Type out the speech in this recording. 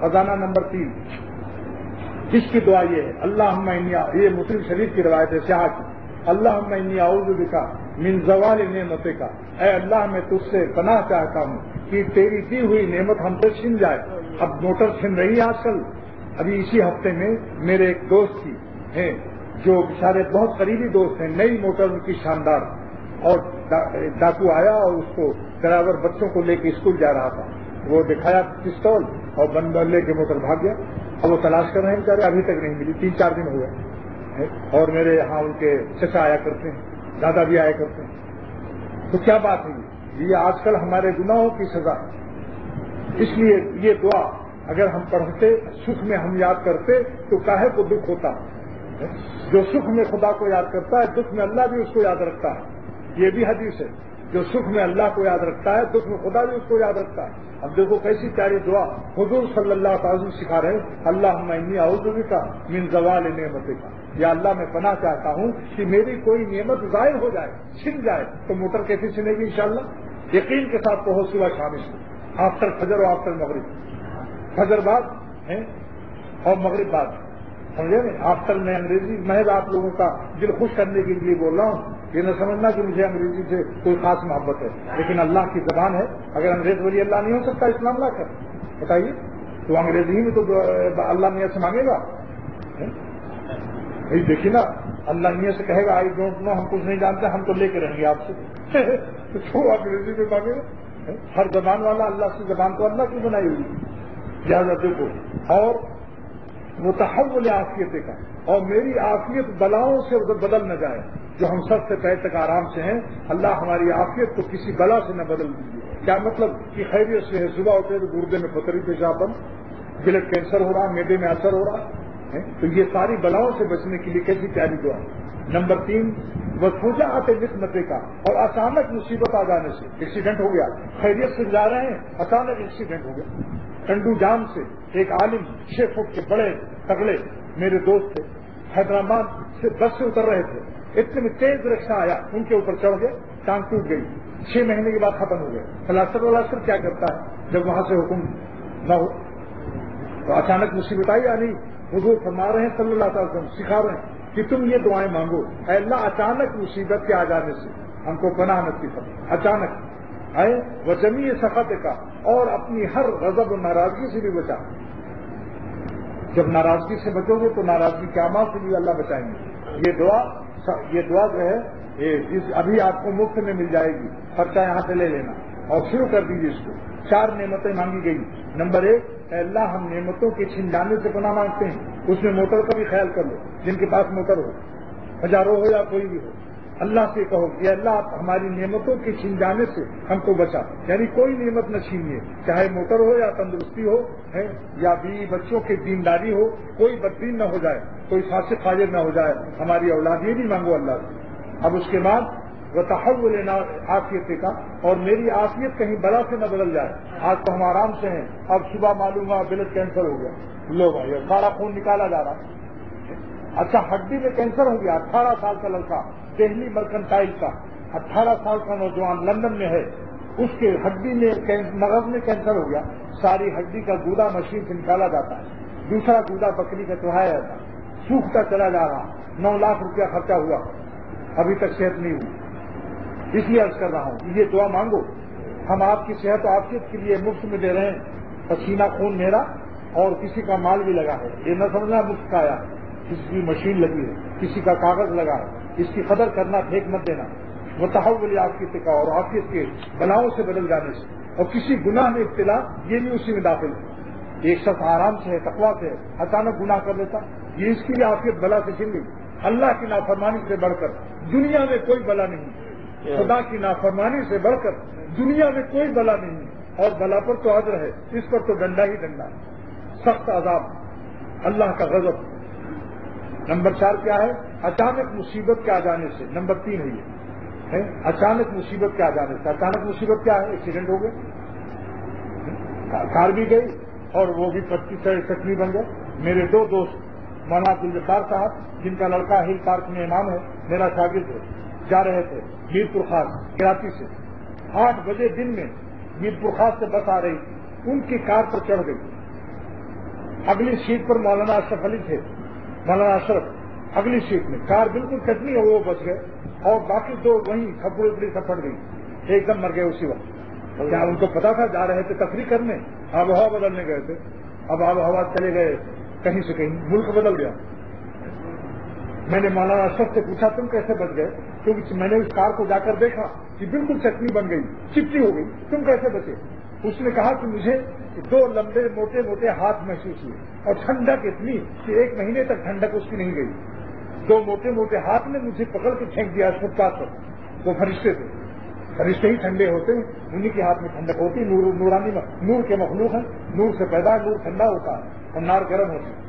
خزانہ نمبر 3 جس کی دعا یہ ہے اللہم انی، یہ مسلم شریف کی روایت ہے سیاح کی، اللہم انی اعوذ بک من زوال نعمتک، اے اللہ میں تجھ سے پناہ چاہتا ہوں کہ تیری دی ہوئی نعمت ہم سے چھن جائے۔ اب موٹر چھن رہی ہے آج کل۔ ابھی اسی ہفتے میں میرے ایک دوست کی ہیں جو بیچارے بہت قریبی دوست ہیں، نئی موٹر ان کی شاندار، اور ڈاکو آیا اور اس کو ڈرائیور بچوں کو لے کے اسکول جا رہا تھا، وہ دکھایا پستول اور بند لے کے موٹر بھاگ گیا۔ اب وہ تلاش کر رہے ہیں بیچارے، ابھی تک نہیں ملی، 3-4 دن ہو گئے، اور میرے یہاں ان کے چچا آیا کرتے ہیں، دادا بھی آیا کرتے ہیں۔ تو کیا بات ہے یہ آج کل ہمارے گناہوں کی سزا۔ اس لیے یہ دعا اگر ہم پڑھتے، سکھ میں ہم یاد کرتے تو کاہے کو دکھ ہوتا۔ جو سکھ میں خدا کو یاد کرتا ہے، دکھ میں اللہ بھی اس کو یاد رکھتا ہے، یہ بھی حدیث ہے۔ جو سکھ میں اللہ کو یاد رکھتا ہے، دکھ میں خدا بھی اس کو یاد رکھتا ہے۔ اب دیکھو کیسی پیاری دعا حضور صلی اللہ علیہ وسلم سکھا رہے ہیں، اللہم انی اعوذ بک من زوال نعمتک، یا اللہ میں پناہ چاہتا ہوں کہ میری کوئی نعمت ضائع ہو جائے، چھن جائے۔ تو موٹر کیسے چھنے گی انشاءاللہ؟ یقین کے ساتھ کہو صبح شام اس کو، آفٹر فجر اور آفٹر مغرب، فجر بعد اور مغرب بعد، سمجھے نا؟ آفٹر میں انگریزی محض آپ لوگوں کا دل خوش کرنے کے لیے بول رہا ہوں، یہ نہ سمجھنا کہ مجھے انگریزی سے کوئی خاص محبت ہے، لیکن اللہ کی زبان ہے۔ اگر انگریز ولی اللہ نہیں ہو سکتا اسلام لا کر، بتائیے، تو انگریزی میں تو اللہ میاں سے مانگے گا؟ دیکھیے نا، اللہ میاں سے کہے گا آئی ڈونٹ نو، ہم کچھ نہیں جانتے، ہم تو لے کے رہیں گے آپ سے، تو چھوڑو انگریزی میں مانگے گا؟ ہر زبان والا اللہ کی زبان تو اللہ کی بنائی ہوئی، لہٰذا دیکھو۔ اور متحول عافیت کا، اور میری عافیت بلاؤں سے بدل نہ جائے، جو ہم سب سے پہلے تک آرام سے ہیں، اللہ ہماری عافیت کو کسی بلا سے نہ بدل دیجیے۔ کیا مطلب کہ خیریت سے ہے، صبح ہوتے تو گردے میں پتھری پیشاب بند، بلڈ کینسر ہو رہا، میدے میں اثر ہو رہا ہے، تو یہ ساری بلاؤں سے بچنے کے لیے کیسی پیاری دعا۔ نمبر 3 وفوجات نعمت کا، اور اچانک مصیبت آ جانے سے، ایکسیڈنٹ ہو گیا، خیریت سے جا رہے ہیں، اچانک ایکسیڈنٹ ہو گیا۔ ٹنڈو جام سے ایک عالم 6 فٹ کے بڑے تگڑے میرے دوست تھے، حیدرآباد سے بس سے اتر رہے تھے، اتنے میں تیز رکشہ آیا، ان کے اوپر چڑھ گئے، ٹانگ ٹوٹ گئی، 6 مہینے کے بعد ختم ہو گئے۔ پلاسٹر کیا کرتا ہے جب وہاں سے حکم نہ ہو؟ تو اچانک مصیبت آئی یا نہیں؟ حضور فرما رہے ہیں صلی اللہ علیہ وسلم، سکھا رہے ہیں کہ تم یہ دعائیں مانگو، اے اللہ اچانک مصیبت کے آ جانے سے ہم کو پناہ نصیب کرو، اچانک ہے وہ جمیع سخط کا، اور اپنی ہر غضب و ناراضگی سے بھی بچا۔ جب ناراضگی سے بچو گے تو ناراضگی کے اعمال سے بھی اللہ بچائیں گے۔ یہ دعا جو ہے ابھی آپ کو مفت میں مل جائے گی، خرچہ یہاں سے لے لینا اور شروع کر دیجیے اس کو۔ 4 نعمتیں مانگی گئی۔ نمبر 1، اے اللہ ہم نعمتوں کے چھن جانے سے پناہ مانگتے ہیں، اس میں موٹر کا بھی خیال کر لو، جن کے پاس موٹر ہو، ہزاروں ہو یا کوئی بھی ہو، اللہ سے کہو کہ اللہ آپ ہماری نعمتوں کے چھن جانے سے ہم کو بچا، یعنی کوئی نعمت نہ چھینیے، چاہے موٹر ہو یا تندرستی ہو یا بیوی بچوں کی دینداری ہو، کوئی بددین نہ ہو جائے، کوئی فاسق فاجر نہ ہو جائے، ہماری اولاد، یہ بھی مانگو اللہ سے۔ اب اس کے بعد وتحول عافیت کا، اور میری عافیت کہیں بلا سے نہ بدل جائے۔ آج تو ہم آرام سے ہیں، اب صبح معلوم ہوا بلڈ کینسر ہو گیا، لو بھائی سارا خون نکالا جا رہا۔ اچھا ہڈی میں کینسر ہو گیا، 18 سال کا لڑکا، دہلی مرکنٹائل کا 18 سال کا نوجوان لندن میں ہے، اس کے ہڈی میں مغز میں کینسر ہو گیا، ساری ہڈی کا گودا مشین سے نکالا جاتا ہے، دوسرا گودا بکری کا چڑھایا جاتا ہے، سوکھتا چلا جا رہا، 9 لاکھ روپیہ خرچہ ہوا، ابھی تک صحت نہیں ہوئی۔ اس لیے عرض کر رہا ہوں کہ یہ دعا مانگو، ہم آپ کی صحت و عافیت کے لیے مفت میں دے رہے ہیں، پسینہ خون میرا اور کسی کا مال بھی لگا ہے، یہ نہ سمجھنا مفت کا آیا، کسی کی مشین لگی ہے، کسی کا کاغذ لگا ہے، اس کی قدر کرنا، پھینک مت دینا۔ متحول عافیت کا، اور عافیت کے بلاؤں سے بدل جانے سے، اور کسی گناہ میں ابتلا، یہ بھی اسی میں داخل ہے۔ ایک شخص آرام سے ہے، تقویٰ سے ہے، اچانک گناہ کر لیتا، یہ اس کی بھی عافیت بلا سے چھن گئی۔ اللہ کی نافرمانی سے بڑھ کر دنیا میں کوئی بلا نہیں، خدا کی نافرمانی سے بڑھ کر دنیا میں کوئی بلا نہیں، اور بلا پر تو اجر ہے، اس پر تو ڈنڈا ہی ڈنڈا ہے، سخت عذاب، اللہ کا غضب۔ نمبر 4 کیا ہے؟ اچانک مصیبت کے آ جانے سے۔ نمبر 3 ہے یہ، اچانک مصیبت کے آ جانے سے۔ اچانک مصیبت کیا ہے؟ ایکسیڈنٹ ہو گئے، کار بھی گئی اور وہ بھی 25 زخمی بن گئے۔ میرے 2 دوست، مولانا عبدالجبار صاحب جن کا لڑکا ہل پارک میں امام ہے، میرا شاگرد ہے، جا رہے تھے میر پور خاص کراچی سے، 8 بجے دن میں میر پور خاص سے بس آ رہی تھی، ان کی کار پر چڑھ گئی، اگلی سیٹ پر مولانا اشرف علی تھے، مولانا اشرف اگلی سیٹ میں، کار بالکل کٹنی ہے، وہ بچ گئے، اور باقی دو وہیں کھپڑی اپڑی سب پڑ گئی، ایک دم مر گئے اسی وقت۔ کیا ان کو پتا تھا جا رہے تھے تفریح کرنے، آب و ہوا بدلنے گئے تھے، اب آب و ہوا چلے گئے کہیں سے کہیں، ملک بدل گیا۔ میں نے مولانا اشرف سے پوچھا تم کیسے بچ گئے، کیونکہ میں نے اس کار کو جا کر دیکھا کہ بالکل چٹنی بن گئی، چپٹی ہو گئی، تم کیسے بچے؟ اس نے کہا کہ مجھے دو لمبے موٹے موٹے ہاتھ محسوس ہوئے اور ٹھنڈک اتنی کہ 1 مہینے تک ٹھنڈک اس کی نہیں گئی۔ دو موٹے موٹے ہاتھ نے مجھے پکڑ کے پھینک دیا فٹ پاتھ پر، وہ فرشتے تھے، فرشتے ہی ٹھنڈے ہوتے ہیں، انہیں کے ہاتھ میں ٹھنڈک ہوتی ہے، نورانی نور کے مخلوق ہیں، نور سے پیدا، نور ٹھنڈا ہوتا ہے اور نار گرم ہوتی ہے۔